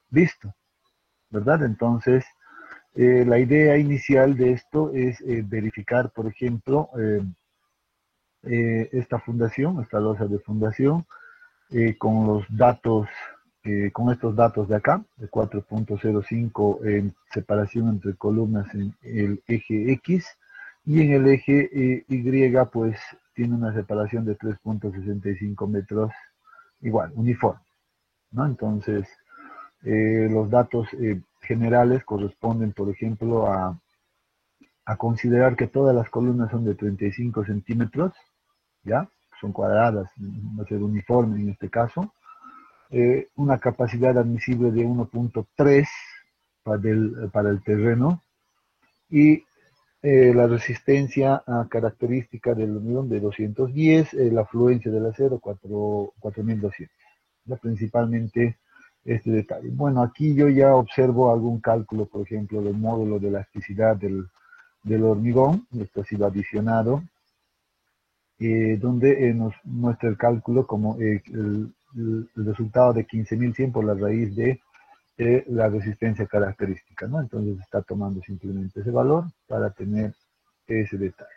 visto, ¿verdad? Entonces, la idea inicial de esto es verificar, por ejemplo, esta fundación, esta losa de fundación, con los datos, con estos datos de acá, de 4.05 en separación entre columnas en el eje X, y en el eje Y, pues tiene una separación de 3.65 metros, igual, uniforme, ¿no? Entonces, los datos generales corresponden, por ejemplo, a considerar que todas las columnas son de 35 centímetros, ¿ya? Son cuadradas, va a ser uniforme en este caso. Una capacidad admisible de 1.3 para el terreno y la resistencia característica del hormigón de 210, la afluencia del acero 4200. Ya principalmente este detalle. Bueno, aquí yo ya observo algún cálculo, por ejemplo, del módulo de elasticidad del hormigón, esto ha sido adicionado, donde nos muestra el cálculo como el resultado de 15.100 por la raíz de la resistencia característica, ¿no? Entonces está tomando simplemente ese valor para tener ese detalle.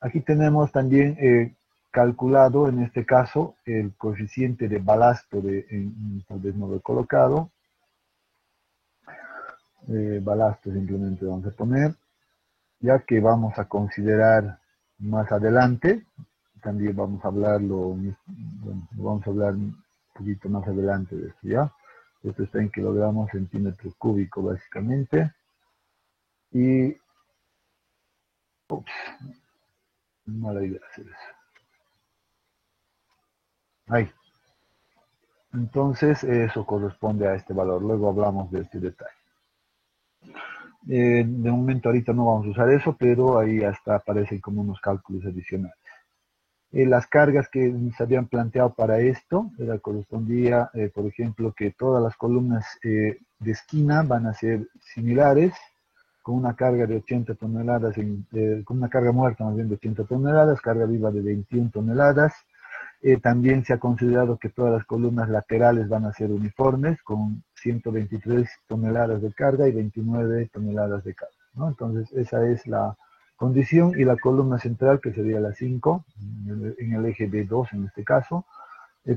Aquí tenemos también calculado, en este caso, el coeficiente de balasto, tal vez no lo he colocado, balasto simplemente vamos a poner, ya que vamos a considerar más adelante, también vamos a hablarlo, bueno, vamos a hablar un poquito más adelante de esto, ¿ya? Esto está en kilogramos centímetros cúbicos básicamente, y, ups, mala idea hacer eso. Ahí. Entonces, eso corresponde a este valor, luego hablamos de este detalle. De momento ahorita no vamos a usar eso, pero ahí hasta aparecen como unos cálculos adicionales. Las cargas que se habían planteado para esto, correspondía, por ejemplo, que todas las columnas de esquina van a ser similares, con una carga de 80 toneladas, con una carga muerta más bien de 80 toneladas, carga viva de 21 toneladas. También se ha considerado que todas las columnas laterales van a ser uniformes, con 123 toneladas de carga y 29 toneladas de carga, ¿no? Entonces, esa es la condición, y la columna central, que sería la 5, en el eje B2 en este caso,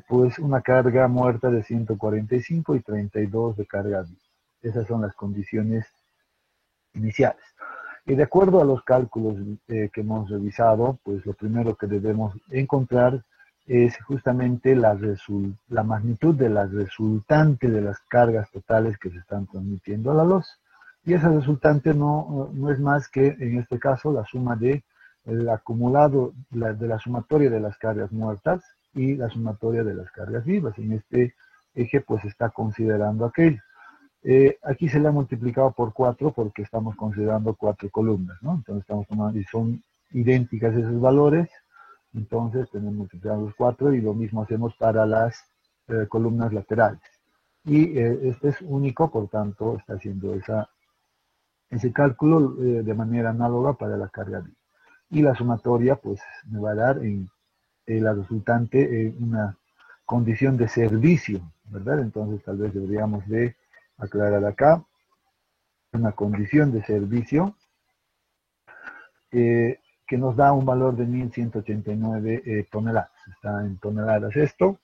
pues una carga muerta de 145 y 32 de carga viva. Esas son las condiciones iniciales. Y de acuerdo a los cálculos que hemos revisado, pues lo primero que debemos encontrar es justamente la magnitud de la resultante de las cargas totales que se están transmitiendo a la losa. Y esa resultante no es más que, en este caso, la suma de el acumulado de la sumatoria de las cargas muertas y la sumatoria de las cargas vivas. En este eje, pues, está considerando aquello. Aquí se le ha multiplicado por 4 porque estamos considerando 4 columnas, ¿no? Entonces estamos tomando, y son idénticas esos valores, entonces tenemos multiplicado los 4, y lo mismo hacemos para las columnas laterales. Y este es único, por tanto está haciendo ese cálculo de manera análoga para la carga viva. Y la sumatoria, pues, me va a dar en la resultante una condición de servicio, ¿verdad? Entonces tal vez deberíamos de aclarar acá una condición de servicio que nos da un valor de 1.189 toneladas. Está en toneladas esto,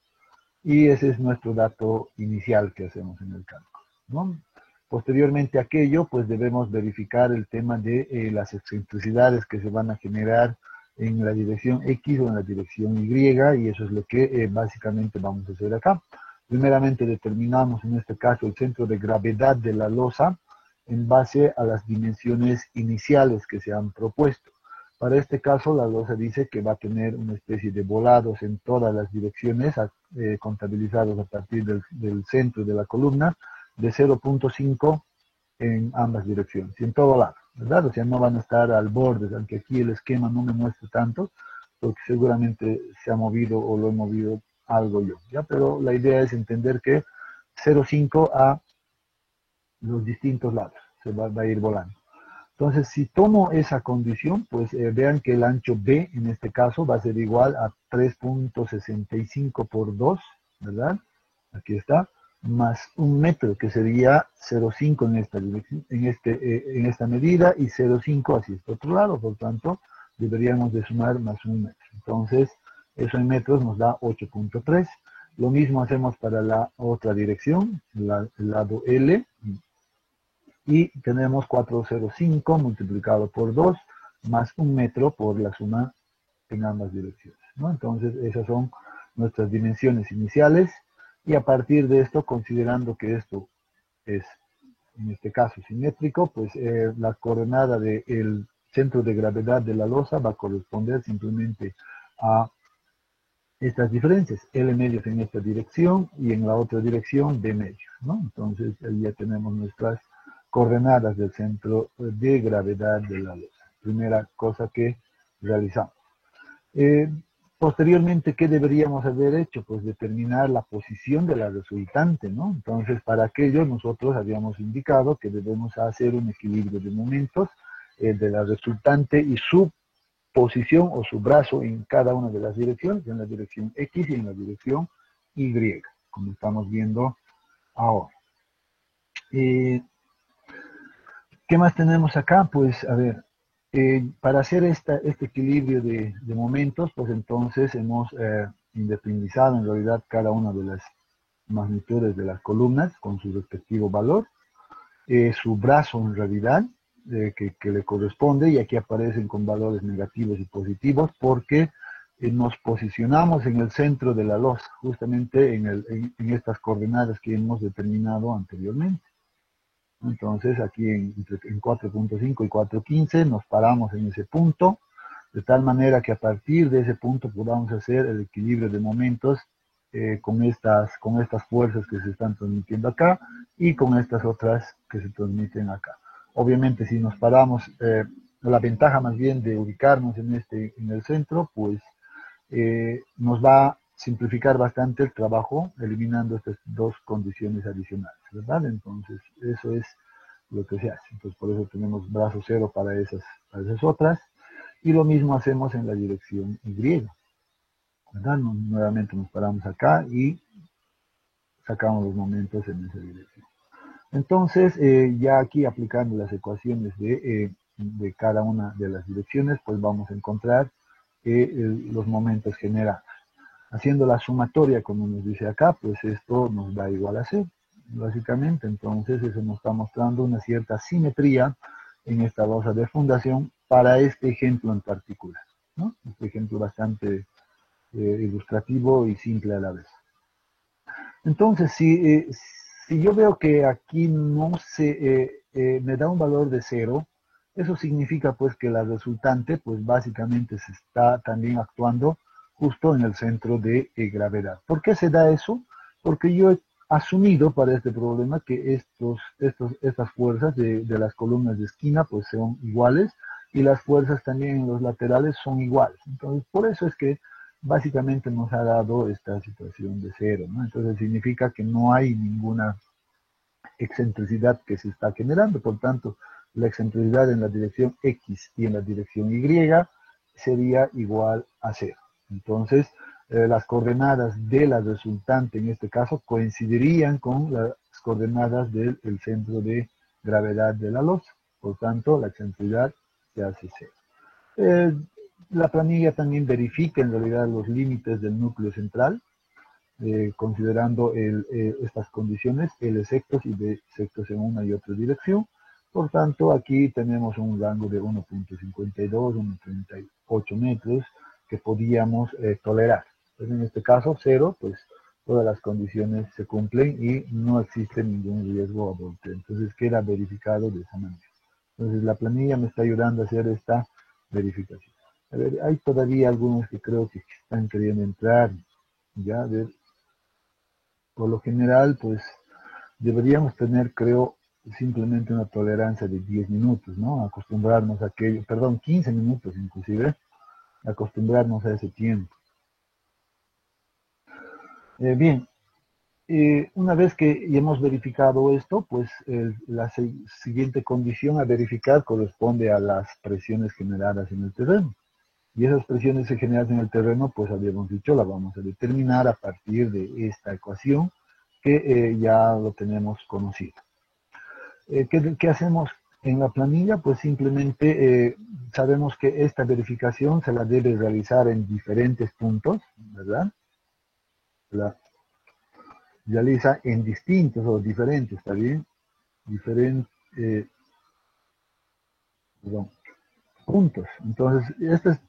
y ese es nuestro dato inicial que hacemos en el cálculo, ¿no? Posteriormente a aquello, pues debemos verificar el tema de las excentricidades que se van a generar en la dirección X o en la dirección Y, y eso es lo que básicamente vamos a hacer acá. Primeramente determinamos en este caso el centro de gravedad de la losa en base a las dimensiones iniciales que se han propuesto. Para este caso, la losa dice que va a tener una especie de volados en todas las direcciones, contabilizados a partir del centro de la columna, de 0.5 en ambas direcciones, y en todo lado, ¿verdad? O sea, no van a estar al borde, aunque aquí el esquema no me muestra tanto, porque seguramente se ha movido o lo he movido algo yo, ¿ya? Pero la idea es entender que 0.5 a los distintos lados, se va a ir volando. Entonces, si tomo esa condición, pues vean que el ancho B, en este caso, va a ser igual a 3.65 por 2, ¿verdad? Aquí está. más 1 metro, que sería 0,5 en esta dirección, en esta medida, y 0,5 hacia este otro lado. Por tanto, deberíamos de sumar más 1 metro. Entonces, eso en metros nos da 8,3. Lo mismo hacemos para la otra dirección, el lado L, y tenemos 405 multiplicado por 2 más 1 metro por la suma en ambas direcciones, ¿no? Entonces, esas son nuestras dimensiones iniciales, y a partir de esto, considerando que esto es, en este caso, simétrico, pues la coordenada del centro de gravedad de la losa va a corresponder simplemente a estas diferencias, L medios en esta dirección y en la otra dirección B medios, ¿no? Entonces, ahí ya tenemos nuestras coordenadas del centro de gravedad de la losa. Primera cosa que realizamos. Eh, Posteriormente, ¿qué deberíamos haber hecho? Pues determinar la posición de la resultante, ¿no? Entonces, para aquello nosotros habíamos indicado que debemos hacer un equilibrio de momentos de la resultante y su posición o su brazo en cada una de las direcciones, en la dirección X y en la dirección Y, como estamos viendo ahora. ¿Qué más tenemos acá? Pues, a ver, para hacer este equilibrio de momentos, pues entonces hemos independizado en realidad cada una de las magnitudes de las columnas con su respectivo valor, su brazo en realidad, que le corresponde, y aquí aparecen con valores negativos y positivos, porque nos posicionamos en el centro de la losa, justamente en estas coordenadas que hemos determinado anteriormente. Entonces aquí en 4,5 y 4,15 nos paramos en ese punto, de tal manera que a partir de ese punto podamos hacer el equilibrio de momentos con estas fuerzas que se están transmitiendo acá y con estas otras que se transmiten acá. Obviamente, si nos paramos, la ventaja más bien de ubicarnos en el centro, pues nos va a simplificar bastante el trabajo, eliminando estas dos condiciones adicionales, ¿verdad? Entonces, eso es lo que se hace. Entonces, por eso tenemos brazo cero para esas otras, y lo mismo hacemos en la dirección Y, ¿verdad? Nuevamente nos paramos acá y sacamos los momentos en esa dirección. Entonces, ya aquí aplicando las ecuaciones de cada una de las direcciones, pues vamos a encontrar los momentos generados. Haciendo la sumatoria, como nos dice acá, pues esto nos da igual a cero, básicamente. Entonces, eso nos está mostrando una cierta simetría en esta losa de fundación para este ejemplo en particular, ¿no? Este ejemplo bastante ilustrativo y simple a la vez. Entonces, si yo veo que aquí no me da un valor de cero, eso significa pues que la resultante pues básicamente se está también actuando justo en el centro de gravedad. ¿Por qué se da eso? Porque yo he asumido para este problema que estas fuerzas de las columnas de esquina pues son iguales, y las fuerzas también en los laterales son iguales. Entonces, por eso es que básicamente nos ha dado esta situación de cero, ¿no? Entonces significa que no hay ninguna excentricidad que se está generando. Por tanto, la excentricidad en la dirección X y en la dirección Y sería igual a cero. Entonces, las coordenadas de la resultante en este caso coincidirían con las coordenadas del centro de gravedad de la losa. Por tanto, la excentricidad se hace cero. La planilla también verifica en realidad los límites del núcleo central, considerando estas condiciones, L sectos y B sectos en una y otra dirección. Por tanto, aquí tenemos un rango de 1,52, 1,38 metros que podíamos tolerar. Entonces, en este caso, cero, pues todas las condiciones se cumplen y no existe ningún riesgo a volteo. Entonces, queda verificado de esa manera. Entonces, la planilla me está ayudando a hacer esta verificación. A ver, hay todavía algunos que creo que están queriendo entrar. Ya, a ver, por lo general, pues deberíamos tener, creo, simplemente una tolerancia de 10 minutos, ¿no? Acostumbrarnos a aquello, perdón, 15 minutos inclusive, acostumbrarnos a ese tiempo. Bien, una vez que ya hemos verificado esto, pues la siguiente condición a verificar corresponde a las presiones generadas en el terreno. Y esas presiones generadas en el terreno, pues habíamos dicho, la vamos a determinar a partir de esta ecuación que ya lo tenemos conocido. ¿Qué hacemos en la planilla? Pues simplemente sabemos que esta verificación se la debe realizar en diferentes puntos, ¿verdad? La realiza en distintos o diferentes, ¿está bien? Diferentes, perdón, puntos. Entonces,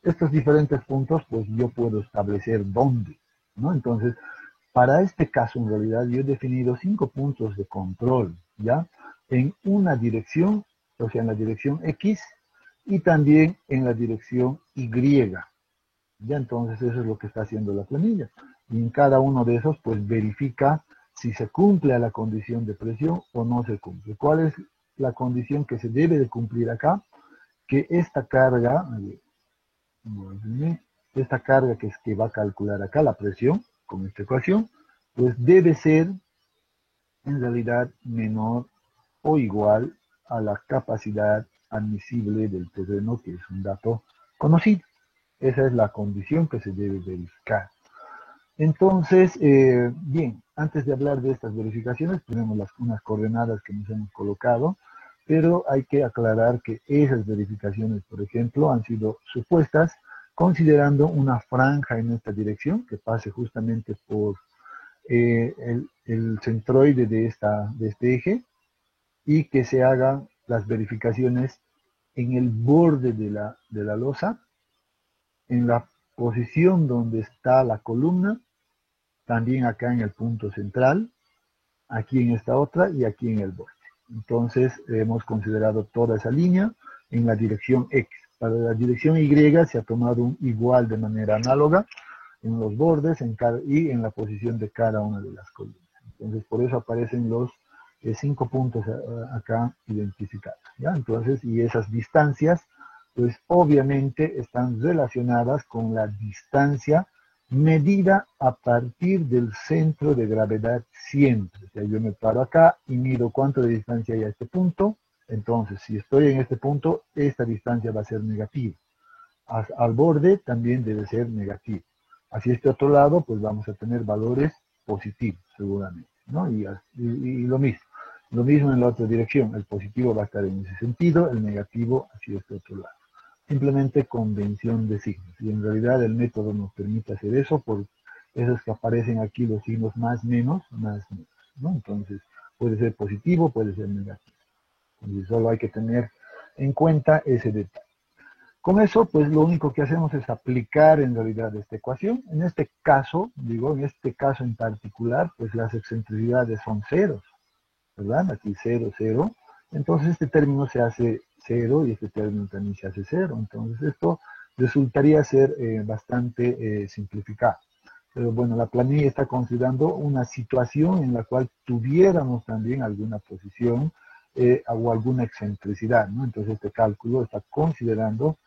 estos diferentes puntos, pues yo puedo establecer dónde, ¿no? Entonces, para este caso, en realidad, yo he definido 5 puntos de control, ¿ya? En una dirección, o sea, en la dirección X, y también en la dirección Y. Ya, entonces, eso es lo que está haciendo la planilla. Y en cada uno de esos, pues verifica si se cumple a la condición de presión o no se cumple. ¿Cuál es la condición que se debe de cumplir acá? Que esta carga, esta carga que es que va a calcular acá la presión con esta ecuación, pues debe ser en realidad menor o igual a la capacidad admisible del terreno, que es un dato conocido. Esa es la condición que se debe verificar. Entonces, bien, antes de hablar de estas verificaciones, tenemos unas coordenadas que nos hemos colocado, pero hay que aclarar que esas verificaciones, por ejemplo, han sido supuestas considerando una franja en esta dirección que pase justamente por el centroide de este eje, y que se hagan las verificaciones en el borde de la losa, en la posición donde está la columna, también acá en el punto central, aquí en esta otra y aquí en el borde. Entonces hemos considerado toda esa línea en la dirección X. Para la dirección Y se ha tomado un igual de manera análoga en los bordes y en la posición de cada una de las columnas. Entonces por eso aparecen los 5 puntos acá identificados, ¿ya? Entonces, y esas distancias, pues obviamente están relacionadas con la distancia medida a partir del centro de gravedad siempre. O sea, yo me paro acá y mido cuánto de distancia hay a este punto. Entonces, si estoy en este punto, esta distancia va a ser negativa. Al borde también debe ser negativo. Hacia este otro lado, pues vamos a tener valores positivos, seguramente, ¿no? Y lo mismo. Lo mismo en la otra dirección. El positivo va a estar en ese sentido, el negativo hacia este otro lado. Simplemente convención de signos. Y en realidad el método nos permite hacer eso por esos que aparecen aquí, los signos más menos, ¿no? Entonces, puede ser positivo, puede ser negativo. Y solo hay que tener en cuenta ese detalle. Con eso, pues lo único que hacemos es aplicar en realidad esta ecuación. En este caso, en este caso en particular, pues las excentricidades son ceros, ¿verdad? Aquí 0, 0. Entonces este término se hace 0 y este término también se hace 0. Entonces esto resultaría ser bastante simplificado. Pero bueno, la planilla está considerando una situación en la cual tuviéramos también alguna posición o alguna excentricidad, ¿no? Entonces este cálculo está considerando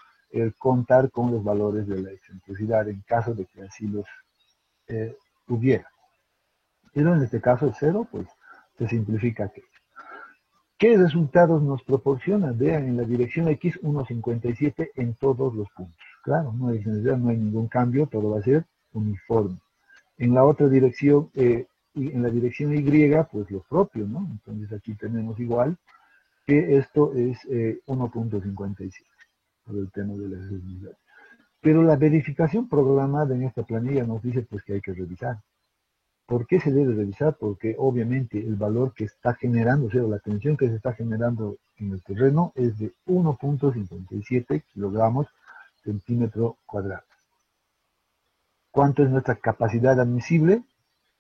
contar con los valores de la excentricidad en caso de que así los tuviera. Pero en este caso es 0, pues se simplifica aquello. ¿Qué resultados nos proporciona? Vean, en la dirección X 1,57 en todos los puntos. Claro, no hay ningún cambio, todo va a ser uniforme. En la otra dirección, y en la dirección Y, pues lo propio, ¿no? Entonces aquí tenemos igual que esto es 1,57 por el tema de la sismicidad. Pero la verificación programada en esta planilla nos dice pues que hay que revisar. ¿Por qué se debe revisar? Porque obviamente el valor que está generando, o sea, la tensión que se está generando en el terreno es de 1,57 kilogramos centímetro cuadrado. ¿Cuánto es nuestra capacidad admisible?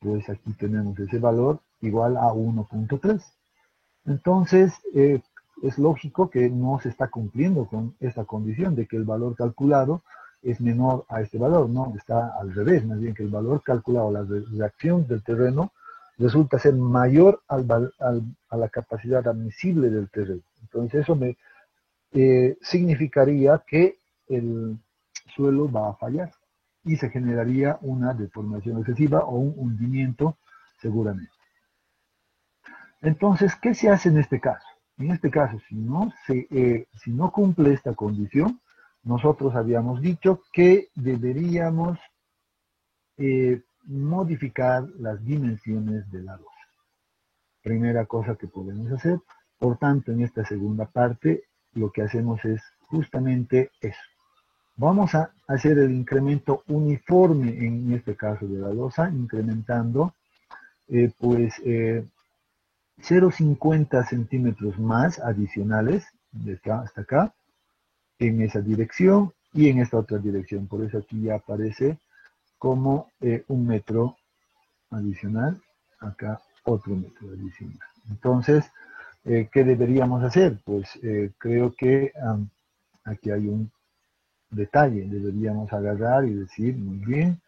Pues aquí tenemos ese valor igual a 1,3. Entonces, es lógico que no se está cumpliendo con esta condición de que el valor calculado es menor a este valor, no, está al revés, más bien que el valor calculado, la reacción del terreno, resulta ser mayor a la capacidad admisible del terreno. Entonces eso significaría que el suelo va a fallar y se generaría una deformación excesiva o un hundimiento seguramente. Entonces, ¿qué se hace en este caso? En este caso, si no cumple esta condición, nosotros habíamos dicho que deberíamos modificar las dimensiones de la losa. primera cosa que podemos hacer. Por tanto, en esta segunda parte, lo que hacemos es justamente eso. Vamos a hacer el incremento uniforme, en este caso de la losa, incrementando pues 0,50 centímetros más adicionales, de acá hasta acá, en esa dirección y en esta otra dirección. Por eso aquí ya aparece como 1 metro adicional, acá otro metro adicional. Entonces, ¿qué deberíamos hacer? Pues creo que aquí hay un detalle. Deberíamos agarrar y decir, muy bien,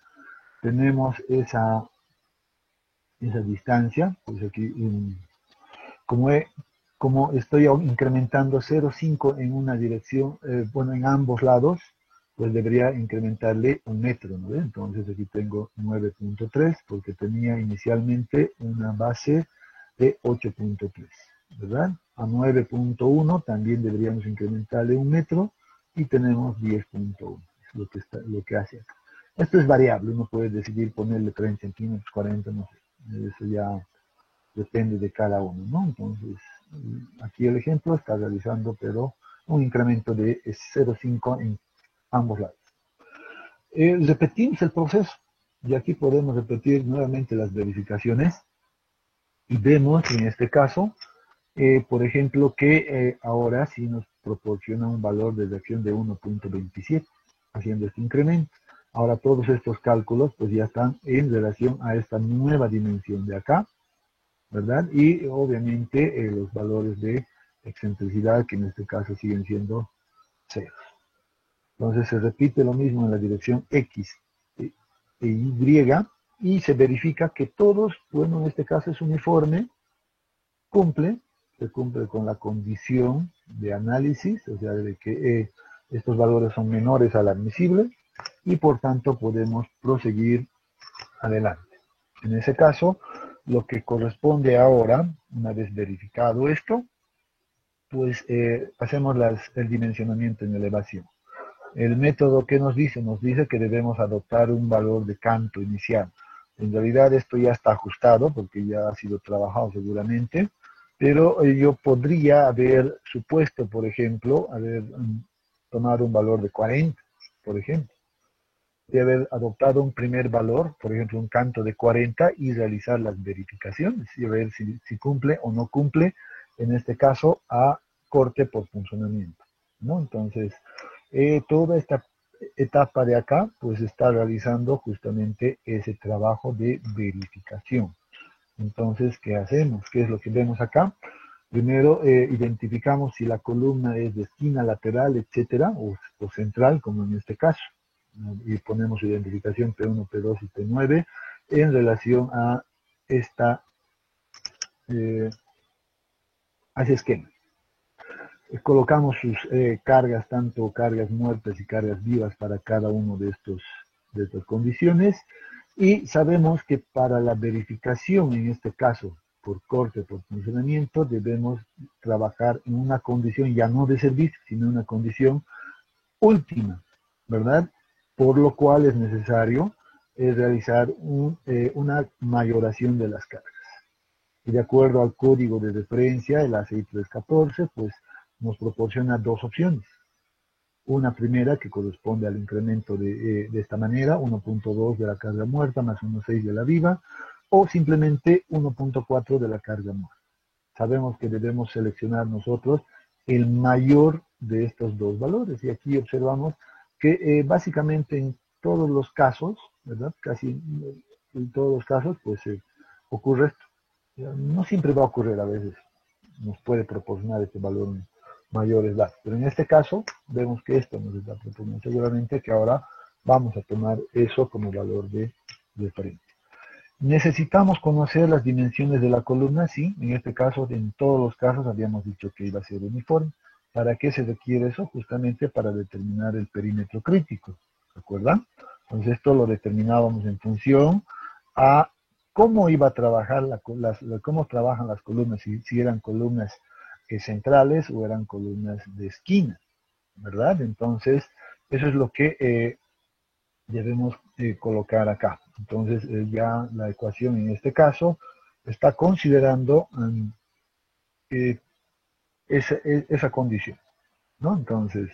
tenemos esa distancia, pues aquí como, como estoy incrementando 0,5 en una dirección, bueno, en ambos lados, pues debería incrementarle 1 metro, ¿no? Entonces aquí tengo 9,3 porque tenía inicialmente una base de 8,3, ¿verdad? A 9,1 también deberíamos incrementarle 1 metro y tenemos 10,1, es lo que hace acá. Esto es variable, uno puede decidir ponerle 30 centímetros, 40, no sé, eso ya depende de cada uno, ¿no? Entonces, aquí el ejemplo está realizando, pero un incremento de 0,5 en ambos lados. Repetimos el proceso, y aquí podemos repetir nuevamente las verificaciones, y vemos en este caso, por ejemplo, que ahora sí nos proporciona un valor de reacción de 1,27, haciendo este incremento. Ahora todos estos cálculos pues ya están en relación a esta nueva dimensión de acá, ¿verdad? Y obviamente los valores de excentricidad, que en este caso siguen siendo ceros. Entonces se repite lo mismo en la dirección X e Y, y se verifica que todos, bueno, en este caso es uniforme, se cumple con la condición de análisis, o sea, de que estos valores son menores al admisible, y por tanto podemos proseguir adelante. En ese caso, lo que corresponde ahora, una vez verificado esto, pues hacemos el dimensionamiento en elevación. El método que nos dice que debemos adoptar un valor de canto inicial. En realidad esto ya está ajustado porque ya ha sido trabajado seguramente, pero yo podría haber supuesto, por ejemplo, tomado un valor de 40, por ejemplo, de haber adoptado un primer valor, por ejemplo, un canto de 40 y realizar las verificaciones y ver si cumple o no cumple, en este caso, a corte por funcionamiento, ¿no? Entonces, toda esta etapa de acá, pues está realizando justamente ese trabajo de verificación. Entonces, ¿qué hacemos? ¿Qué es lo que vemos acá? Primero, identificamos si la columna es de esquina, lateral, etcétera, o central, como en este caso, y ponemos identificación P1, P2 y P9 en relación a a ese esquema. Colocamos sus cargas, tanto cargas muertas y cargas vivas para cada uno de estas condiciones, y sabemos que para la verificación, en este caso por corte, por funcionamiento, debemos trabajar en una condición ya no de servicio, sino una condición última, ¿verdad? Por lo cual es necesario realizar una mayoración de las cargas. Y de acuerdo al código de referencia, el ACI 314, pues nos proporciona dos opciones. Una primera que corresponde al incremento de esta manera, 1,2 de la carga muerta más 1,6 de la viva, o simplemente 1,4 de la carga muerta. Sabemos que debemos seleccionar nosotros el mayor de estos dos valores, y aquí observamos que básicamente en todos los casos, ¿verdad? Casi en todos los casos, pues ocurre esto. No siempre va a ocurrir, a veces nos puede proporcionar este valor mayores datos, pero en este caso vemos que esto nos está proponiendo. Seguramente que ahora vamos a tomar eso como valor de referencia. Necesitamos conocer las dimensiones de la columna, sí, en este caso, en todos los casos habíamos dicho que iba a ser uniforme. ¿Para qué se requiere eso? Justamente para determinar el perímetro crítico, ¿se acuerdan? Entonces esto lo determinábamos en función a cómo iba a trabajar cómo trabajan las columnas, si eran columnas centrales o eran columnas de esquina, ¿verdad? Entonces, eso es lo que debemos colocar acá. Entonces, ya la ecuación en este caso está considerando esa condición, ¿no? Entonces,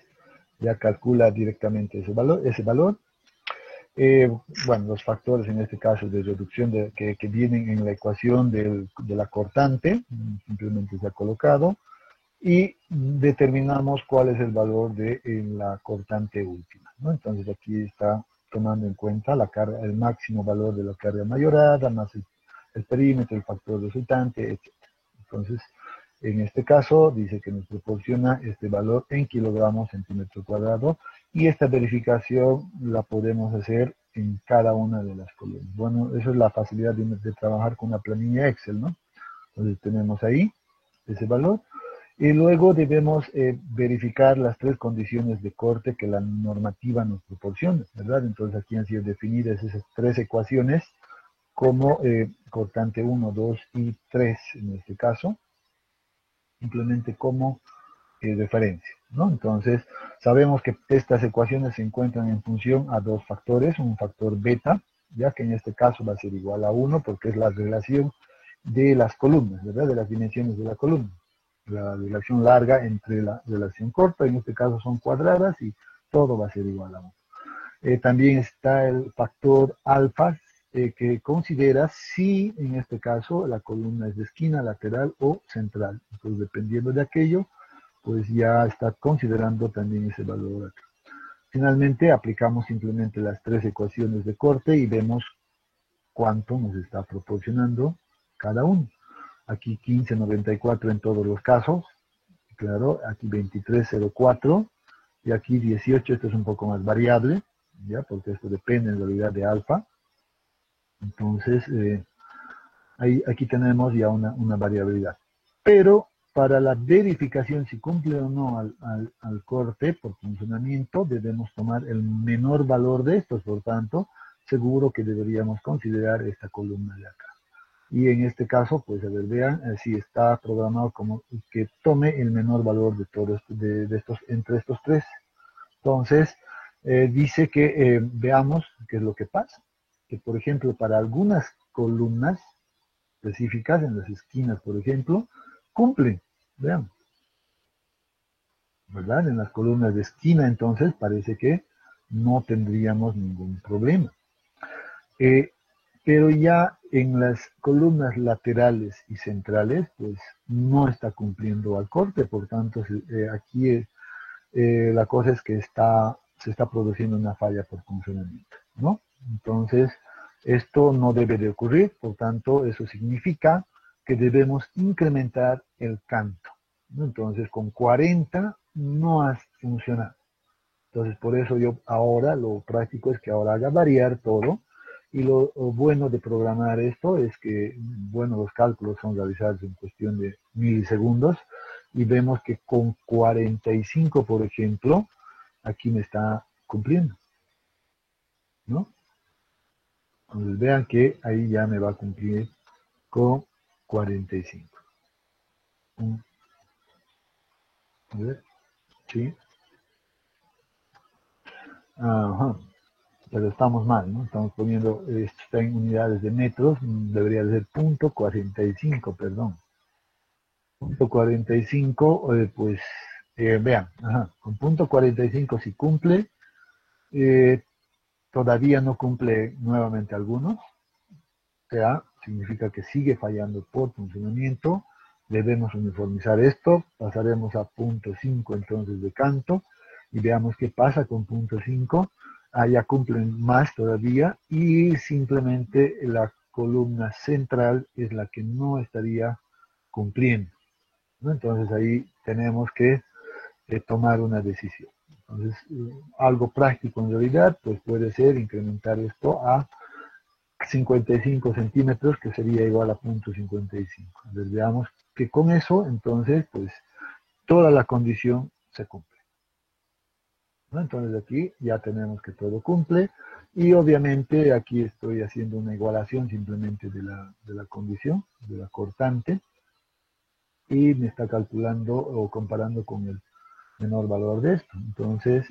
ya calcula directamente ese valor. Bueno, los factores en este caso de reducción que vienen en la ecuación de la cortante, simplemente se ha colocado, y determinamos cuál es el valor de en la cortante última, ¿no? Entonces aquí está tomando en cuenta la carga, el máximo valor de la carga mayorada, más el perímetro, el factor resultante, etc. Entonces, en este caso, dice que nos proporciona este valor en kilogramos centímetro cuadrado, y esta verificación la podemos hacer en cada una de las columnas. Bueno, eso es la facilidad de trabajar con una planilla Excel, ¿no? Entonces tenemos ahí ese valor. Y luego debemos verificar las tres condiciones de corte que la normativa nos proporciona, ¿verdad? Entonces aquí han sido definidas esas tres ecuaciones como cortante 1, 2 y 3 en este caso, simplemente como referencia, ¿no? Entonces sabemos que estas ecuaciones se encuentran en función a dos factores, un factor beta, ya que en este caso va a ser igual a 1 porque es la relación de las columnas, ¿verdad? De las dimensiones de la columna. La relación larga entre la relación corta, en este caso son cuadradas, y todo va a ser igual a 1. También está el factor alfa, que considera si en este caso la columna es de esquina, lateral o central. Entonces, dependiendo de aquello, pues ya está considerando también ese valor acá. Finalmente, aplicamos simplemente las tres ecuaciones de corte y vemos cuánto nos está proporcionando cada uno. Aquí 1594 en todos los casos, claro, aquí 2304 y aquí 18, esto es un poco más variable, ya, porque esto depende en realidad de alfa. Entonces, aquí tenemos ya una variabilidad. Pero para la verificación si cumple o no al corte por funcionamiento, debemos tomar el menor valor de estos. Por tanto, seguro que deberíamos considerar esta columna de acá. Y en este caso, pues a ver, vean, si está programado como que tome el menor valor de todos de estos, entre estos tres. Entonces, dice que veamos qué es lo que pasa. Que por ejemplo, para algunas columnas específicas, en las esquinas, por ejemplo, cumplen. Vean, ¿verdad? En las columnas de esquina, entonces, parece que no tendríamos ningún problema. Eh, pero ya en las columnas laterales y centrales, pues no está cumpliendo al corte, por tanto, aquí la cosa es que se está produciendo una falla por funcionamiento, ¿no? Entonces, esto no debe de ocurrir, por tanto, eso significa que debemos incrementar el canto, ¿no? Entonces, con 40 no ha funcionado. Entonces, por eso yo ahora, lo práctico es que ahora haga variar todo, y lo bueno de programar esto es que, bueno, los cálculos son realizados en cuestión de milisegundos, y vemos que con 45, por ejemplo, aquí me está cumpliendo, ¿no? Entonces vean que ahí ya me va a cumplir con 45. A ver, sí. Ajá. Pero estamos mal, ¿no? Estamos poniendo, esto está en unidades de metros, debería de ser punto 45, perdón. Punto 45, pues, vean, ajá, con punto 45 si cumple, eh, todavía no cumple nuevamente algunos, o sea, significa que sigue fallando por funcionamiento. Debemos uniformizar esto, pasaremos a punto 5 entonces de canto, y veamos qué pasa con punto 5. Ya cumplen más todavía, y simplemente la columna central es la que no estaría cumpliendo, ¿no? Entonces ahí tenemos que tomar una decisión. Entonces, algo práctico en realidad, pues puede ser incrementar esto a 55 centímetros, que sería igual a punto 55. Entonces veamos que con eso, entonces, pues toda la condición se cumple, ¿no? Entonces aquí ya tenemos que todo cumple, y obviamente aquí estoy haciendo una igualación simplemente de la condición, de la cortante, y me está calculando o comparando con el menor valor de esto. Entonces,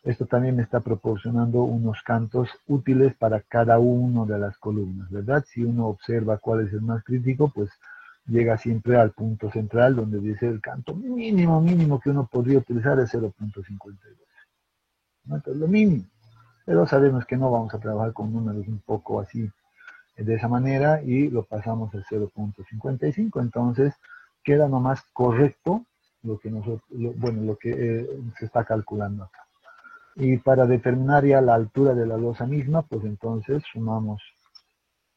Esto también me está proporcionando unos cantos útiles para cada una de las columnas, ¿verdad? Si uno observa cuál es el más crítico, pues llega siempre al punto central donde dice el canto mínimo que uno podría utilizar es 0.52. ¿No? Entonces, lo mínimo. Pero sabemos que no vamos a trabajar con números un poco así de esa manera y lo pasamos a 0.55. Entonces, queda nomás correcto lo que nosotros, lo que se está calculando acá. Y para determinar ya la altura de la losa misma, pues entonces sumamos,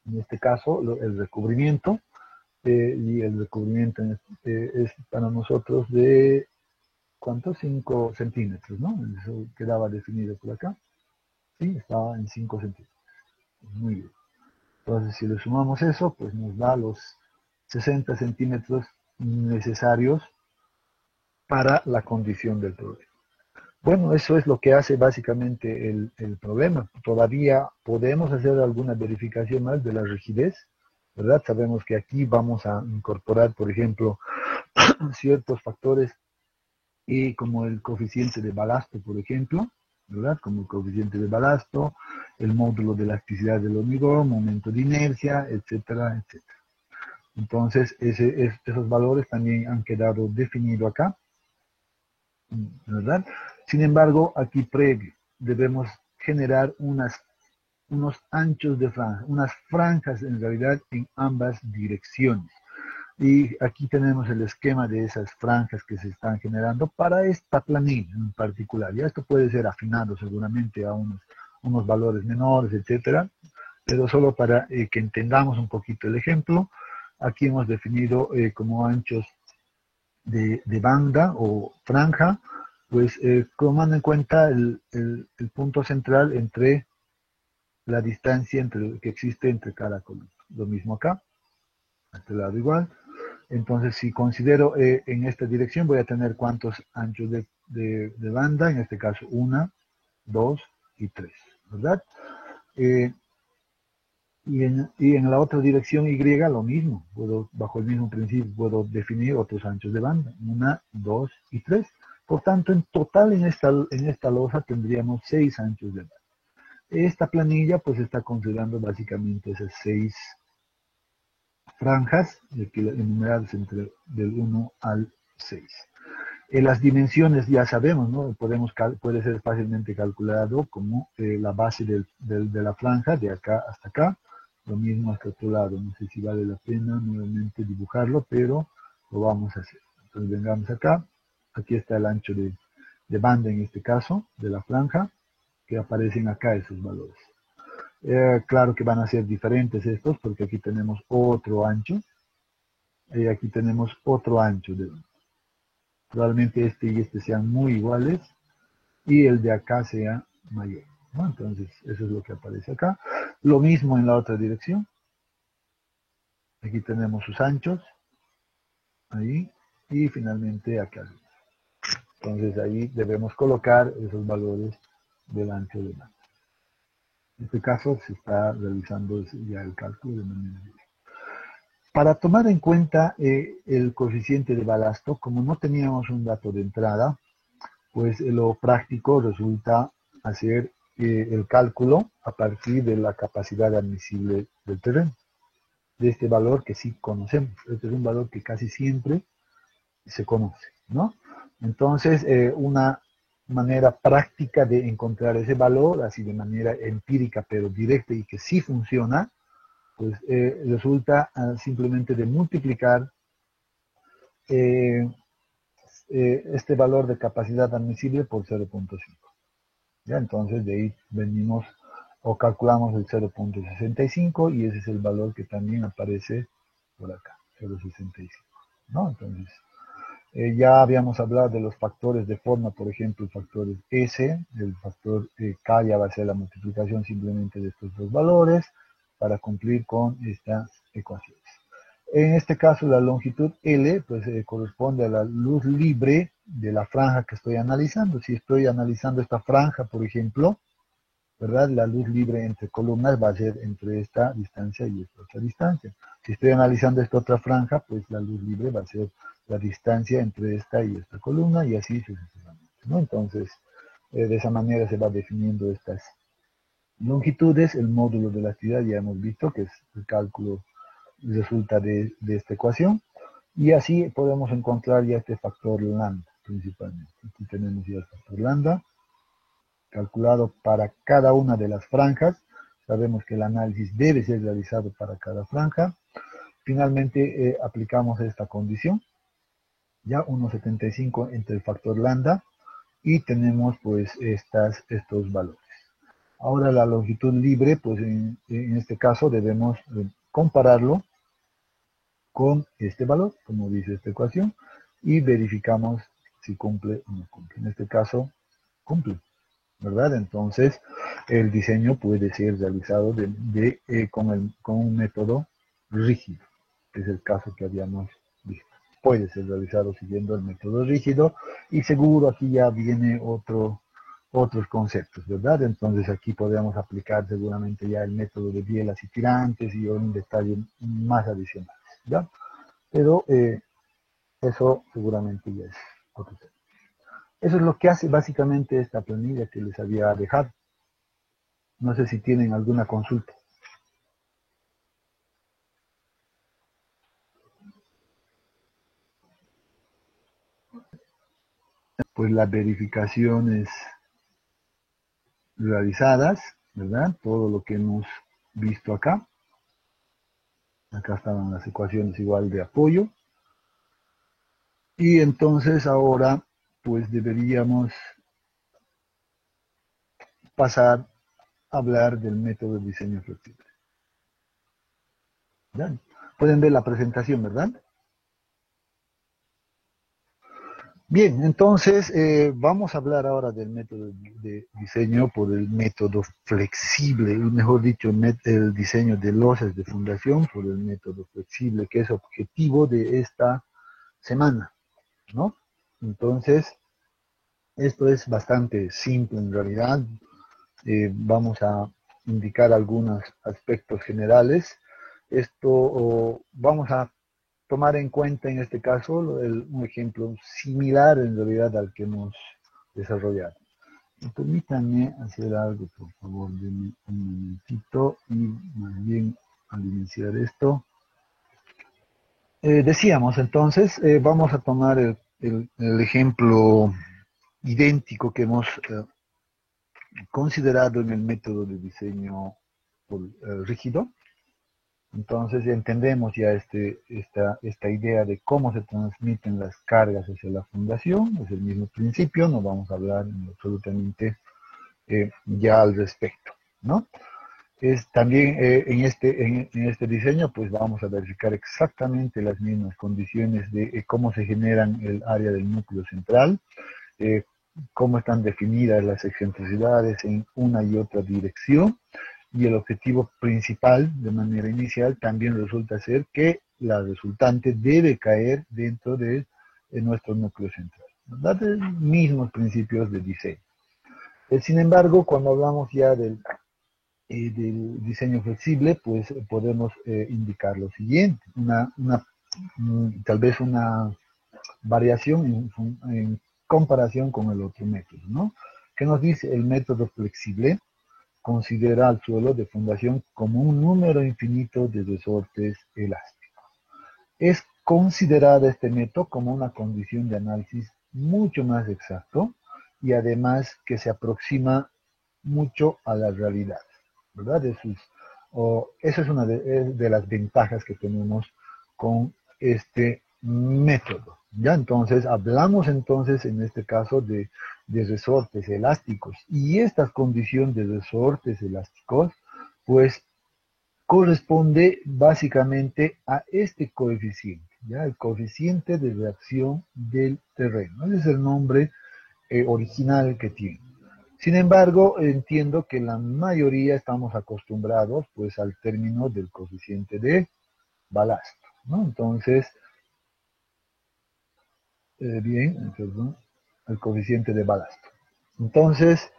en este caso, el recubrimiento, y el recubrimiento es para nosotros de, ¿cuánto? 5 centímetros, ¿no? Eso quedaba definido por acá. Sí, estaba en 5 centímetros. Muy bien. Entonces, si le sumamos eso, pues nos da los 60 centímetros necesarios para la condición del problema. Bueno, eso es lo que hace básicamente el problema. Todavía podemos hacer alguna verificación más de la rigidez, ¿verdad? Sabemos que aquí vamos a incorporar, por ejemplo, ciertos factores y como el coeficiente de balasto, por ejemplo, ¿verdad? Como el coeficiente de balasto, el módulo de elasticidad del hormigón, momento de inercia, etcétera, etcétera. Entonces, esos valores también han quedado definidos acá, ¿verdad? Sin embargo, aquí previo debemos generar unos anchos de franja, unas franjas en realidad en ambas direcciones. Y aquí tenemos el esquema de esas franjas que se están generando para esta planilla en particular. Ya esto puede ser afinado seguramente a unos valores menores, etcétera, pero solo para que entendamos un poquito el ejemplo, aquí hemos definido como anchos de banda o franja, pues tomando en cuenta el punto central entre la distancia que existe entre cada columna. Lo mismo acá, a este lado igual. Entonces, si considero en esta dirección, voy a tener cuántos anchos de banda, en este caso 1, 2 y 3, ¿verdad? Y en la otra dirección Y lo mismo, bajo el mismo principio puedo definir otros anchos de banda, 1, 2 y 3. Por tanto, en total en esta losa tendríamos 6 anchos de banda. Esta planilla pues está considerando básicamente esas 6 franjas enumeradas del 1 al 6. Las dimensiones ya sabemos, ¿no? Puede ser fácilmente calculado como la base de la franja de acá hasta acá. Lo mismo hasta otro lado. No sé si vale la pena nuevamente dibujarlo, pero lo vamos a hacer. Entonces vengamos acá. Aquí está el ancho de banda en este caso, de la franja, que aparecen acá esos valores. Claro que van a ser diferentes estos, porque aquí tenemos otro ancho. Y aquí tenemos otro ancho de banda. Probablemente este y este sean muy iguales y el de acá sea mayor, ¿no? Entonces, eso es lo que aparece acá. Lo mismo en la otra dirección. Aquí tenemos sus anchos, ahí, y finalmente acá. Entonces, ahí debemos colocar esos valores del ancho de banda. En este caso, se está realizando ya el cálculo de manera directa. Para tomar en cuenta el coeficiente de balasto, como no teníamos un dato de entrada, pues lo práctico resulta hacer el cálculo a partir de la capacidad admisible del terreno, de este valor que sí conocemos. Este es un valor que casi siempre se conoce, ¿no? Entonces, una manera práctica de encontrar ese valor, así de manera empírica pero directa y que sí funciona, pues resulta simplemente de multiplicar este valor de capacidad admisible por 0.5. ¿Ya? Entonces de ahí venimos o calculamos el 0.65 y ese es el valor que también aparece por acá, 0.65. ¿No? Entonces, ya habíamos hablado de los factores de forma, por ejemplo, el factor S, el factor K ya va a ser la multiplicación simplemente de estos dos valores para cumplir con estas ecuaciones. En este caso, la longitud L pues, corresponde a la luz libre de la franja que estoy analizando. Si estoy analizando esta franja, por ejemplo, ¿verdad? La luz libre entre columnas va a ser entre esta distancia y esta otra distancia. Si estoy analizando esta otra franja, pues la luz libre va a ser la distancia entre esta y esta columna y así sucesivamente, ¿no? Entonces, De esa manera se va definiendo estas longitudes. El módulo de la actividad ya hemos visto que es el cálculo resulta de esta ecuación. Y así podemos encontrar ya este factor lambda principalmente. Aquí tenemos ya el factor lambda calculado para cada una de las franjas. Sabemos que el análisis debe ser realizado para cada franja. Finalmente aplicamos esta condición, ya 1,75 entre el factor lambda, y tenemos pues estos valores. Ahora la longitud libre, pues en este caso debemos compararlo con este valor, como dice esta ecuación, y verificamos si cumple o no cumple. En este caso, cumple, ¿verdad? Entonces, el diseño puede ser realizado con un método rígido, que es el caso que habíamos visto. Puede ser realizado siguiendo el método rígido, y seguro aquí ya viene otros conceptos, ¿verdad? Entonces aquí podemos aplicar seguramente ya el método de bielas y tirantes y un detalle más adicional, ¿ya? Pero eso seguramente ya es otro tema. Eso es lo que hace básicamente esta planilla que les había dejado. No sé si tienen alguna consulta. Pues las verificaciones realizadas, ¿verdad? Todo lo que hemos visto acá. Acá estaban las ecuaciones igual de apoyo. Y entonces ahora pues deberíamos pasar a hablar del método de diseño flexible. ¿Ya? Pueden ver la presentación, ¿verdad? Bien, entonces vamos a hablar ahora del método de diseño por el método flexible, mejor dicho, el diseño de losas de fundación por el método flexible, que es objetivo de esta semana, ¿no? Entonces, esto es bastante simple en realidad. Vamos a indicar algunos aspectos generales. Vamos a tomar en cuenta en este caso un ejemplo similar en realidad al que hemos desarrollado. Permítanme hacer algo, por favor, denme un momentito, y más bien al iniciar esto. Decíamos entonces, vamos a tomar el ejemplo idéntico que hemos considerado en el método de diseño rígido. Entonces entendemos ya esta idea de cómo se transmiten las cargas hacia la fundación. Es el mismo principio, no vamos a hablar absolutamente ya al respecto, ¿no? También en este diseño pues vamos a verificar exactamente las mismas condiciones de cómo se generan el área del núcleo central, cómo están definidas las excentricidades en una y otra dirección, y el objetivo principal de manera inicial también resulta ser que la resultante debe caer dentro de nuestro núcleo central, ¿verdad? Los mismos principios de diseño. Sin embargo, cuando hablamos ya del diseño flexible, pues podemos indicar lo siguiente, tal vez una variación en comparación con el otro método, ¿no? ¿Qué nos dice el método flexible? Considera al suelo de fundación como un número infinito de resortes elásticos. Es considerada este método como una condición de análisis mucho más exacto, y además que se aproxima mucho a la realidad, ¿verdad? Esa es una de las ventajas que tenemos con este método. Ya entonces hablamos entonces en este caso de resortes elásticos, y esta condición de resortes elásticos pues corresponde básicamente a este coeficiente, ¿ya? El coeficiente de reacción del terreno. Ese es el nombre original que tiene. Sin embargo, entiendo que la mayoría estamos acostumbrados pues al término del coeficiente de balasto, ¿no? Entonces, perdón, el coeficiente de balasto. Entonces,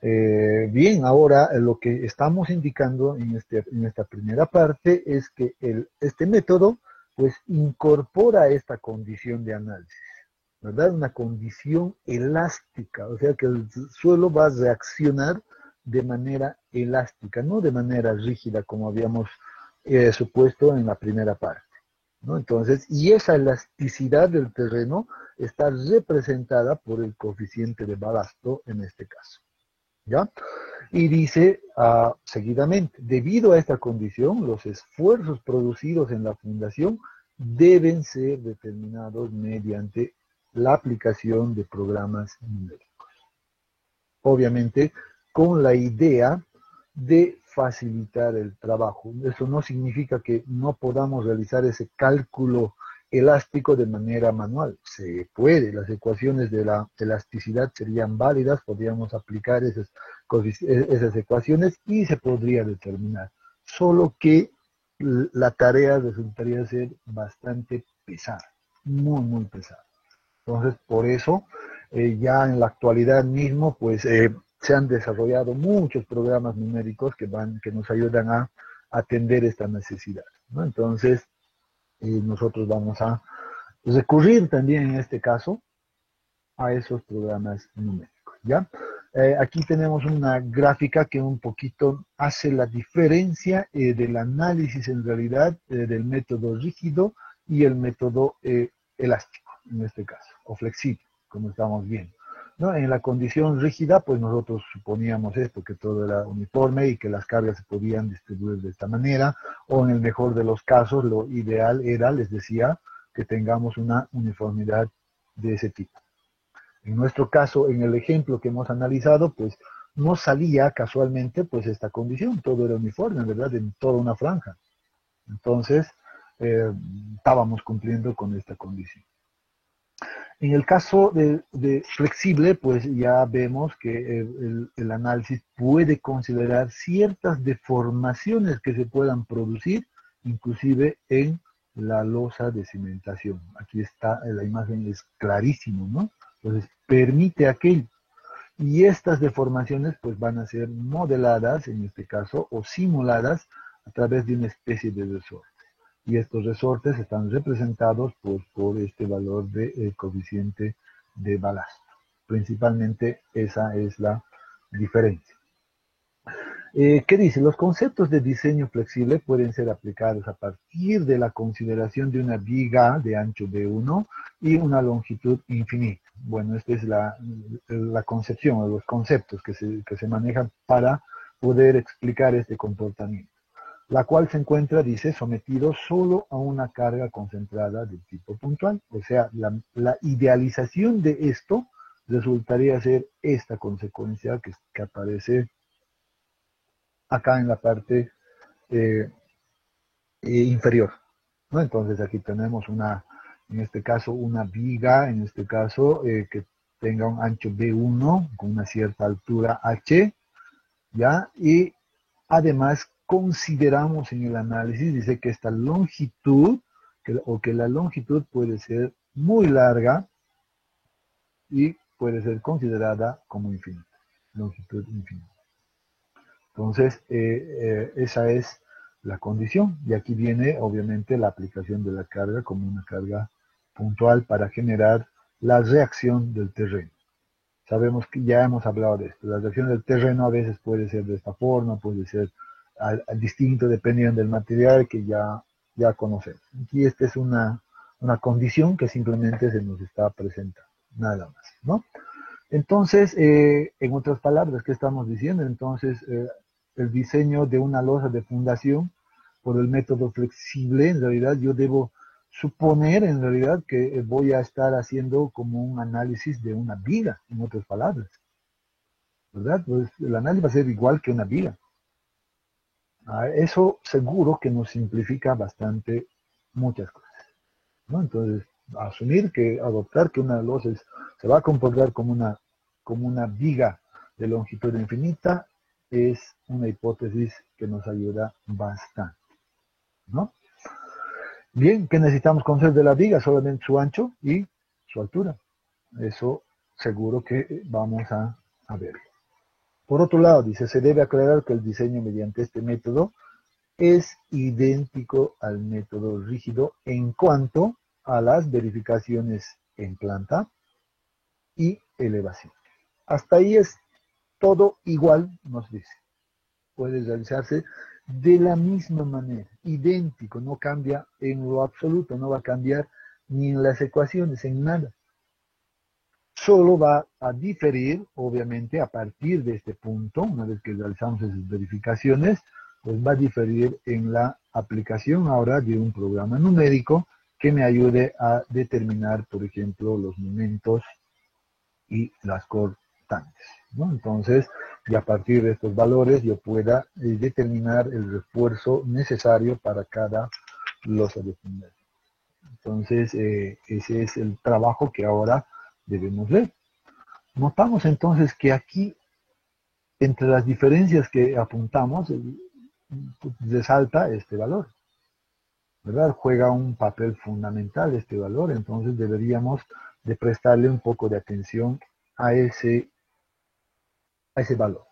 bien, ahora lo que estamos indicando en esta primera parte es que este método pues incorpora esta condición de análisis, ¿verdad? Una condición elástica, o sea que el suelo va a reaccionar de manera elástica, no de manera rígida como habíamos supuesto en la primera parte, ¿no? Entonces, y esa elasticidad del terreno está representada por el coeficiente de balasto en este caso, ¿ya? Y dice seguidamente, debido a esta condición, los esfuerzos producidos en la fundación deben ser determinados mediante la aplicación de programas numéricos. Obviamente, con la idea de facilitar el trabajo. Eso no significa que no podamos realizar ese cálculo elástico de manera manual. Se puede, las ecuaciones de la elasticidad serían válidas, podríamos aplicar esas ecuaciones y se podría determinar. Solo que la tarea resultaría ser bastante pesada, muy, muy pesada. Entonces, por eso, ya en la actualidad mismo, pues se han desarrollado muchos programas numéricos que nos ayudan a atender esta necesidad, ¿no? Entonces, nosotros vamos a recurrir también en este caso a esos programas numéricos, ¿ya? Aquí tenemos una gráfica que un poquito hace la diferencia del análisis en realidad del método rígido y el método elástico, en este caso, o flexible, como estamos viendo, ¿no? En la condición rígida, pues nosotros suponíamos esto, que todo era uniforme y que las cargas se podían distribuir de esta manera, o en el mejor de los casos, lo ideal era, les decía, que tengamos una uniformidad de ese tipo. En nuestro caso, en el ejemplo que hemos analizado, pues no salía casualmente pues esta condición, todo era uniforme, ¿verdad? En toda una franja. Entonces, estábamos cumpliendo con esta condición. En el caso de flexible, pues ya vemos que el análisis puede considerar ciertas deformaciones que se puedan producir, inclusive en la losa de cimentación. Aquí está, la imagen es clarísimo, ¿no? Entonces, permite aquello. Y estas deformaciones pues van a ser modeladas, en este caso, o simuladas a través de una especie de resorte. Y estos resortes están representados por este valor de coeficiente de balasto. Principalmente esa es la diferencia. ¿Qué dice? Los conceptos de diseño flexible pueden ser aplicados a partir de la consideración de una viga de ancho B1 y una longitud infinita. Bueno, esta es la concepción o los conceptos que se manejan para poder explicar este comportamiento, la cual se encuentra, dice, sometido solo a una carga concentrada de tipo puntual. O sea, la idealización de esto resultaría ser esta consecuencia que aparece acá en la parte eh, inferior, ¿no? Entonces aquí tenemos en este caso, una viga, en este caso, que tenga un ancho B1 con una cierta altura H, ¿ya? Y además consideramos en el análisis, dice que esta longitud, que la longitud puede ser muy larga y puede ser considerada como infinita, longitud infinita. Entonces, esa es la condición. Y aquí viene, obviamente, la aplicación de la carga como una carga puntual para generar la reacción del terreno. Sabemos que ya hemos hablado de esto. La reacción del terreno a veces puede ser de esta forma, puede ser distinto dependiendo del material que ya conocemos. Aquí esta es una condición que simplemente se nos está presentando, nada más, ¿no? Entonces, en otras palabras, ¿qué estamos diciendo? Entonces, el diseño de una losa de fundación por el método flexible, en realidad yo debo suponer en realidad que voy a estar haciendo como un análisis de una viga, en otras palabras, ¿verdad? Pues el análisis va a ser igual que una viga. Eso seguro que nos simplifica bastante muchas cosas, ¿no? Entonces, adoptar que una losa se va a comportar como una viga de longitud infinita es una hipótesis que nos ayuda bastante, ¿no? Bien, ¿qué necesitamos conocer de la viga? Solamente su ancho y su altura. Eso seguro que vamos a ver. Por otro lado, dice, se debe aclarar que el diseño mediante este método es idéntico al método rígido en cuanto a las verificaciones en planta y elevación. Hasta ahí es todo igual, nos dice. Puede realizarse de la misma manera, idéntico, no cambia en lo absoluto, no va a cambiar ni en las ecuaciones, en nada. Solo va a diferir, obviamente, a partir de este punto, una vez que realizamos esas verificaciones, pues va a diferir en la aplicación ahora de un programa numérico que me ayude a determinar, por ejemplo, los momentos y las cortantes, ¿no? Entonces, y a partir de estos valores yo pueda determinar el refuerzo necesario para cada losa de fundación. Entonces, ese es el trabajo que ahora debemos ver. Notamos entonces que aquí, entre las diferencias que apuntamos, resalta este valor, ¿verdad? Juega un papel fundamental este valor, entonces deberíamos de prestarle un poco de atención a ese valor.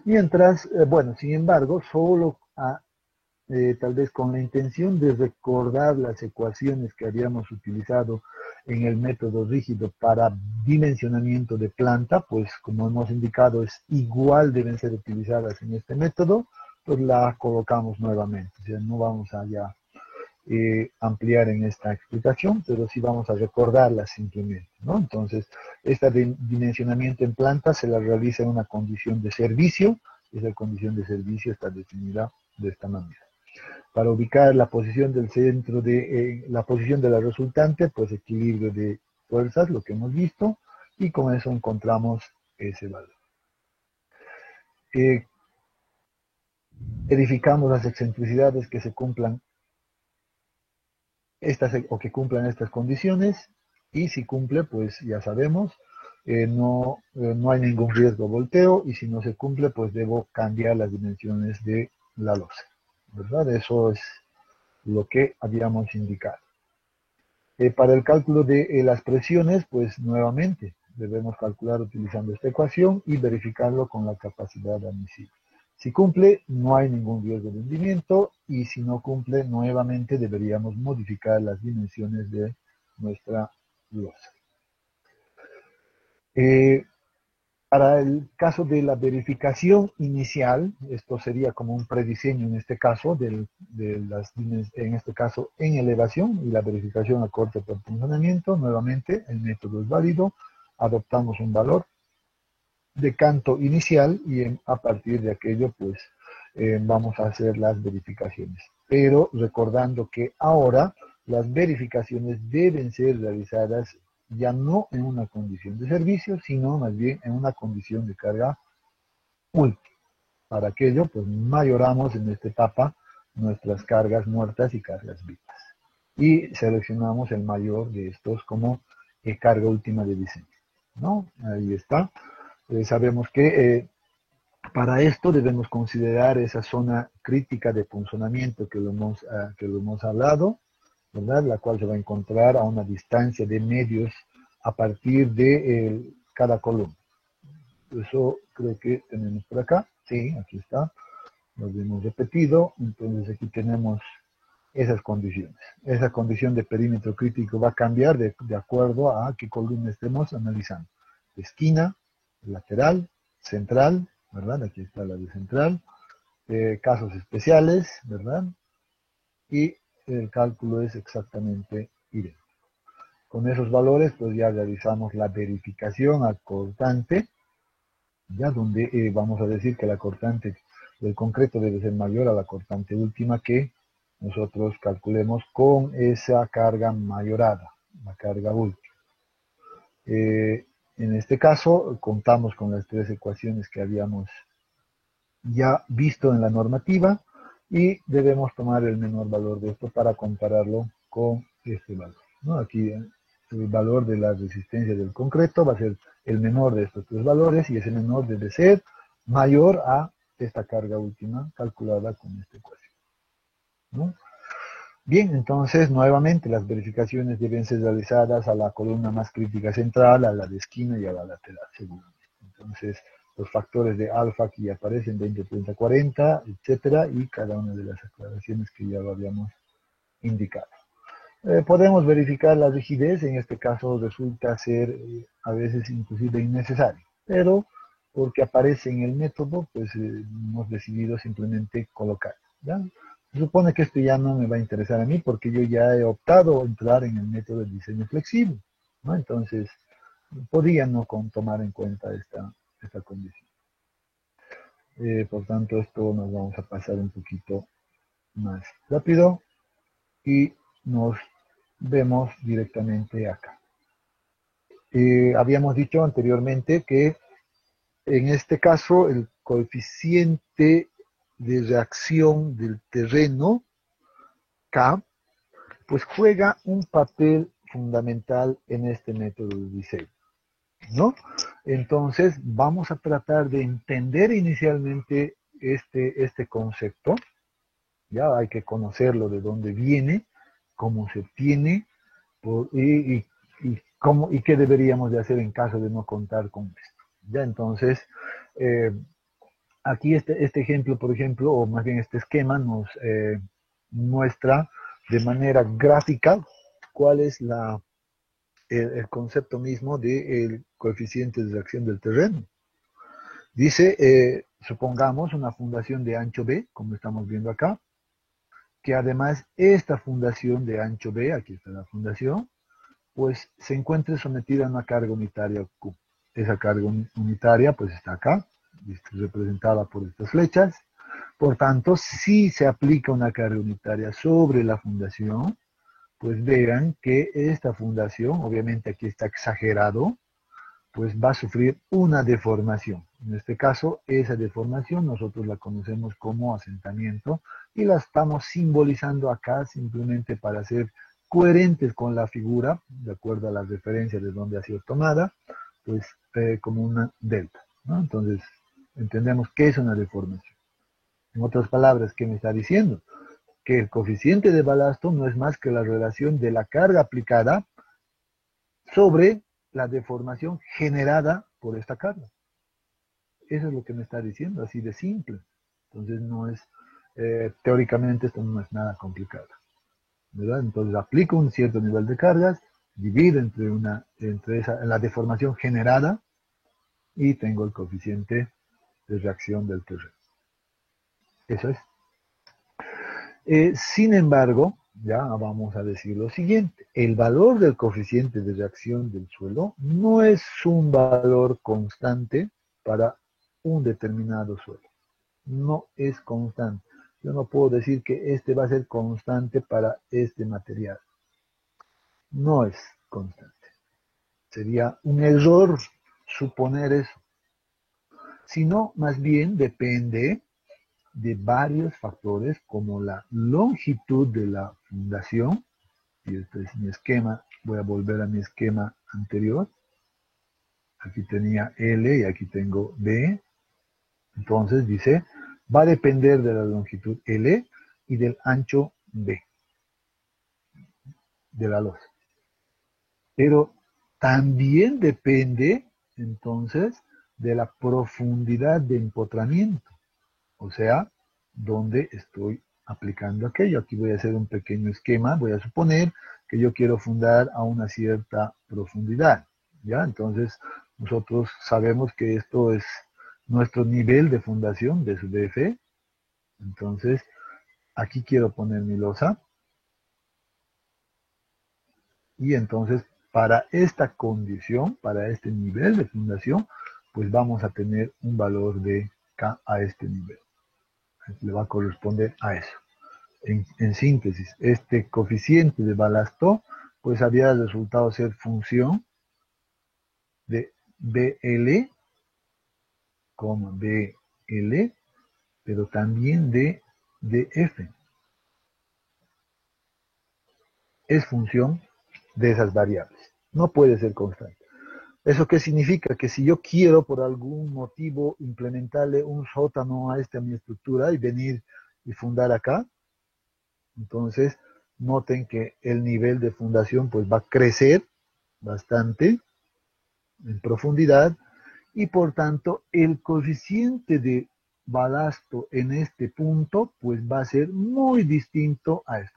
Mientras, bueno, sin embargo, solo tal vez con la intención de recordar las ecuaciones que habíamos utilizado en el método rígido para dimensionamiento de planta, pues como hemos indicado es igual, deben ser utilizadas en este método, pues la colocamos nuevamente. O sea, no vamos a ya ampliar en esta explicación, pero sí vamos a recordarla simplemente, ¿no? Entonces, esta dimensionamiento en planta se la realiza en una condición de servicio, esa condición de servicio está definida de esta manera. Para ubicar la posición del centro de, la posición de la resultante, pues equilibrio de fuerzas, lo que hemos visto, y con eso encontramos ese valor. Verificamos las excentricidades que se cumplan o que cumplan estas condiciones, y si cumple, pues ya sabemos, no hay ningún riesgo de volteo, y si no se cumple, pues debo cambiar las dimensiones de la losa, ¿verdad? Eso es lo que habíamos indicado. Para el cálculo de las presiones, pues nuevamente debemos calcular utilizando esta ecuación y verificarlo con la capacidad admisible. Si cumple, no hay ningún riesgo de hundimiento, y si no cumple, nuevamente deberíamos modificar las dimensiones de nuestra losa. Para el caso de la verificación inicial, esto sería como un prediseño en este caso, en este caso en elevación, y la verificación a corte por funcionamiento, nuevamente el método es válido, adoptamos un valor de canto inicial y a partir de aquello pues vamos a hacer las verificaciones. Pero recordando que ahora las verificaciones deben ser realizadas ya no en una condición de servicio, sino más bien en una condición de carga última. Para aquello, pues mayoramos en esta etapa nuestras cargas muertas y cargas vivas. Y seleccionamos el mayor de estos como carga última de diseño, ¿no? Ahí está. Sabemos que para esto debemos considerar esa zona crítica de funcionamiento que lo hemos hablado, ¿verdad? La cual se va a encontrar a una distancia de medios a partir de cada columna. Eso creo que tenemos por acá. Sí, aquí está. Lo hemos repetido. Entonces aquí tenemos esas condiciones. Esa condición de perímetro crítico va a cambiar de acuerdo a qué columna estemos analizando. Esquina, lateral, central, ¿verdad? Aquí está la de central. Casos especiales, ¿verdad? Y el cálculo es exactamente idéntico. Con esos valores, pues ya realizamos la verificación a cortante, ya donde vamos a decir que la cortante del concreto debe ser mayor a la cortante última que nosotros calculemos con esa carga mayorada, la carga última. En este caso, contamos con las tres ecuaciones que habíamos ya visto en la normativa, y debemos tomar el menor valor de esto para compararlo con este valor, ¿no? Aquí el valor de la resistencia del concreto va a ser el menor de estos tres valores, y ese menor debe ser mayor a esta carga última calculada con esta ecuación, ¿no? Bien, entonces nuevamente las verificaciones deben ser realizadas a la columna más crítica central, a la de esquina y a la lateral, seguramente. Entonces, los factores de alfa aquí aparecen 20, 30, 40, etcétera, y cada una de las aclaraciones que ya lo habíamos indicado. Podemos verificar la rigidez, en este caso resulta ser a veces inclusive innecesario, pero porque aparece en el método, pues hemos decidido simplemente colocar, ¿ya? Se supone que esto ya no me va a interesar a mí porque yo ya he optado a entrar en el método de diseño flexible, ¿no? Entonces, podría no tomar en cuenta esta condición. Por tanto, esto nos vamos a pasar un poquito más rápido y nos vemos directamente acá. Habíamos dicho anteriormente que en este caso el coeficiente de reacción del terreno K pues juega un papel fundamental en este método de diseño, ¿no? Entonces vamos a tratar de entender inicialmente este concepto. Ya hay que conocerlo, de dónde viene, cómo se obtiene y qué deberíamos de hacer en caso de no contar con esto. Ya entonces, eh, aquí este ejemplo, por ejemplo, o más bien este esquema nos muestra de manera gráfica cuál es el concepto mismo del coeficiente de reacción del terreno. Dice, supongamos una fundación de ancho B, como estamos viendo acá, que además esta fundación de ancho B, aquí está la fundación, pues se encuentre sometida a una carga unitaria Q. Esa carga unitaria pues está acá, representada por estas flechas. Por tanto, si se aplica una carga unitaria sobre la fundación, pues vean que esta fundación, obviamente aquí está exagerado, pues va a sufrir una deformación. En este caso, esa deformación nosotros la conocemos como asentamiento y la estamos simbolizando acá simplemente para ser coherentes con la figura, de acuerdo a la referencia de donde ha sido tomada, pues como una delta, ¿no? Entonces, entendemos qué es una deformación. En otras palabras, ¿qué me está diciendo? Que el coeficiente de balasto no es más que la relación de la carga aplicada sobre la deformación generada por esta carga. Eso es lo que me está diciendo, así de simple. Entonces no es, teóricamente esto no es nada complicado, ¿verdad? Entonces aplico un cierto nivel de cargas, divido entre la deformación generada y tengo el coeficiente de reacción del terreno. Eso es. Sin embargo, ya vamos a decir lo siguiente, el valor del coeficiente de reacción del suelo no es un valor constante para un determinado suelo, no es constante. Yo no puedo decir que este va a ser constante para este material, no es constante. Sería un error suponer eso, sino más bien depende de varios factores como la longitud de la fundación, y este es mi esquema, voy a volver a mi esquema anterior, aquí tenía L y aquí tengo B, entonces dice, va a depender de la longitud L y del ancho B de la losa, pero también depende entonces de la profundidad de empotramiento, o sea, donde estoy aplicando aquello. Aquí voy a hacer un pequeño esquema, voy a suponer que yo quiero fundar a una cierta profundidad, ¿ya? Entonces, nosotros sabemos que esto es nuestro nivel de fundación de su DF, entonces, aquí quiero poner mi losa, y entonces, para esta condición, para este nivel de fundación, pues vamos a tener un valor de K a este nivel. Le va a corresponder a eso. En síntesis, este coeficiente de balasto pues había resultado ser función de BL, BL, pero también de DF. Es función de esas variables. No puede ser constante. ¿Eso qué significa? Que si yo quiero por algún motivo implementarle un sótano a mi estructura y venir y fundar acá, entonces noten que el nivel de fundación pues va a crecer bastante en profundidad y por tanto el coeficiente de balasto en este punto pues va a ser muy distinto a esto.